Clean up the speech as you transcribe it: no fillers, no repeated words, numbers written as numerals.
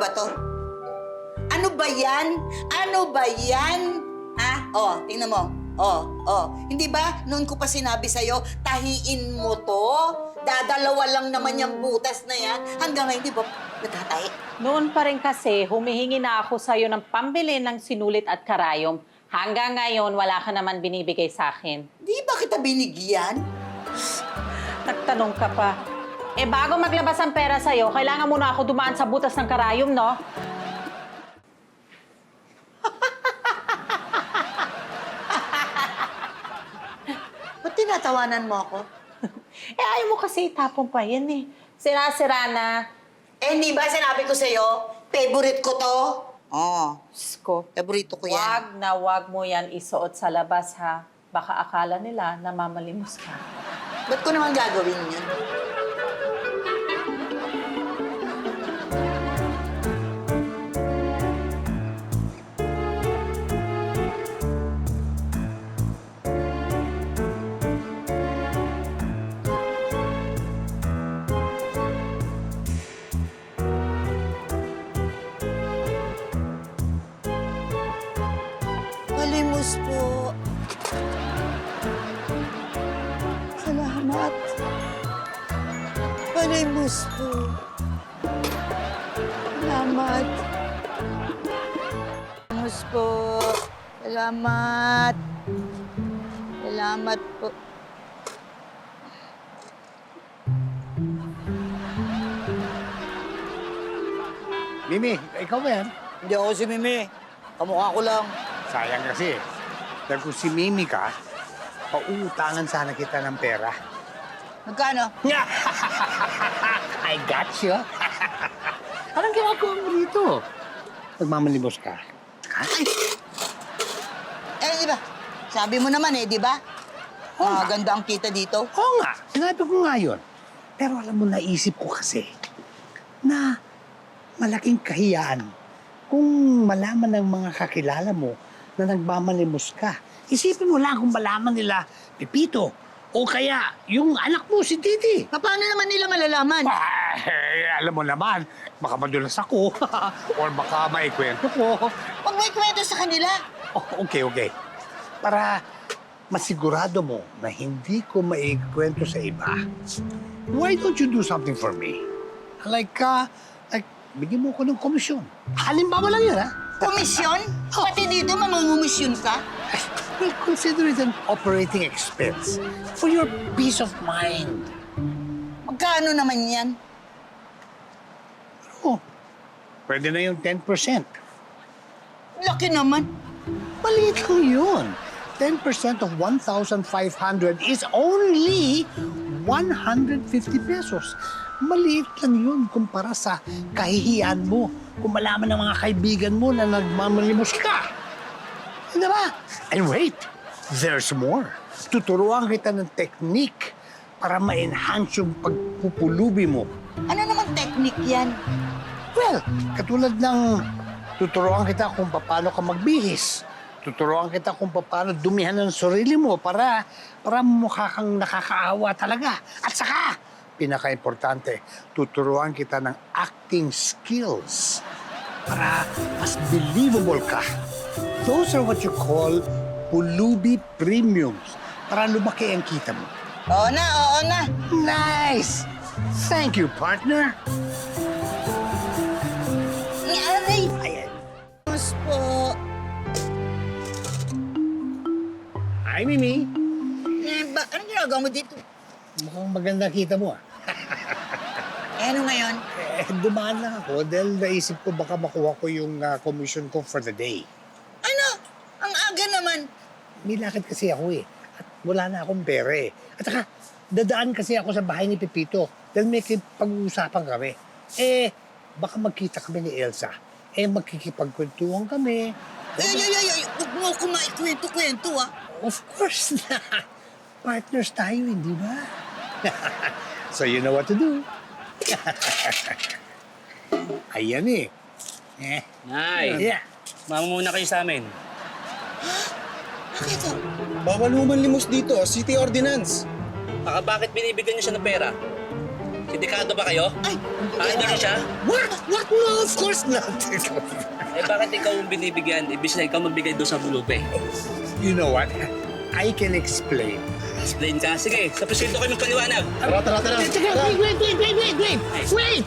ba to? Ano ba yan? Ano ba yan? Ha? Oh, tingnan mo. Oh. Hindi ba noon ko pa sinabi sa'yo, tahiin mo to? Dadalawa lang naman yung butas na yan. Hanggang ngayon, di ba natatahi? Noon pa rin kasi, humihingi na ako sa'yo ng pambili ng sinulit at karayom. Hanggang ngayon, wala ka naman binibigay sa akin. Di ba kita binigyan? Nagtanong ka pa. Eh, bago maglabas ang pera sa'yo, kailangan muna ako dumaan sa butas ng karayom, no? Ba't tinatawanan mo ako? Eh, ayaw mo kasi itapon pa yan eh. Sira-sira na. Eh, di ba sinabi ko sa'yo, favorite ko to? Oo. Diyos ko. Paborito ko yan. Wag na wag mo yan isuot sa labas, ha? Baka akala nila na mamalimos ka. Ba't ko naman gagawin yun? Palimos po. Salamat. Palimos po. Salamat. Palimos po. Salamat. Salamat po. Mimi, ikaw ba yan? Hindi ako si Mimi. Kamukha ko lang. Sayang kasi. Dahil kung si Mimi ka, pauutangan sana kita ng pera. Magkano? I got you. Anong ginagawa mo dito? Nagmamalimos ka. Ha? Eh, di ba? Sabi mo naman eh, di ba? Ganda ang kita dito. Oo nga, sinabi ko nga yun. Pero alam mo, naisip ko kasi na malaking kahiyaan kung malaman ng mga kakilala mo na nagmamalimos ka. Isipin mo lang kung malaman nila, Pepito, o kaya yung anak mo, si Titi. Paano naman nila malalaman? Alam mo naman, baka madulas ako or baka maikwento ko. Huwag mo ikwento sa kanila. Oh, okay. Para masigurado mo na hindi ko maikwento sa iba, why don't you do something for me? Like, bigyan mo ko ng komisyon. Halimbawa lang yun, ha? Komisyon? Pati dito, mangungumisyon ka? Well, consider it an operating expense for your peace of mind. Magkano naman yan? Oh, pwede na yung 10%. Laki naman. Maliit lang yun. 10% of 1,500 is only 150 pesos. Maliit lang yun kumpara sa kahihiyan mo kung malaman ng mga kaibigan mo na nagmamalimos ka. Hindi ba? And wait, there's more. Tuturuan kita ng technique para ma-enhance yung pagpupulubi mo. Ano naman technique yan? Well, katulad ng tuturuan kita kung paano ka magbihis. Tuturuan kita kung paano dumihan ng sarili mo para mukha kang nakakaawa talaga. At saka, pinaka-importante, tuturuan kita ng acting skills para mas believable ka. Those are what you call pulubi premiums para lumaki ang kita mo. Oo na. Nice! Thank you, partner. Aray! Ayan. Mas po. Hi, Mimi. Anong ginagawa mo dito? Mukhang maganda kita mo, ah. Eh, ano ngayon? Dumaan lang ako dahil naisip ko baka makuha ko yung commission ko for the day. Ano? Ang aga naman. May lakad kasi ako eh. At wala na akong pera eh. At saka, dadaan kasi ako sa bahay ni Pepito dahil may pag-uusapan kami. Baka magkita kami ni Elsa. Magkikipagkwentuhan kami. Huwag mo ako maikwento-kwento, ah. Of course na. Partners tayo, hindi ba? So you know what to do. Ayan eh. Nay, Yeah. mama muna kayo sa amin. Bakit ito? Bawal mo manlimos dito, city ordinance. Bakit binibigyan niyo siya ng pera? Sindikado ba kayo? Ay! Idol niyo siya? What? What? No, of course not. Eh bakit ikaw ang binibigyan? Ibig na ikaw magbigay doon sa bulupe. You know what? I can explain. Explain ka. Sige, sa presinto kayo magpaliwanag. Teka, wait! Wait!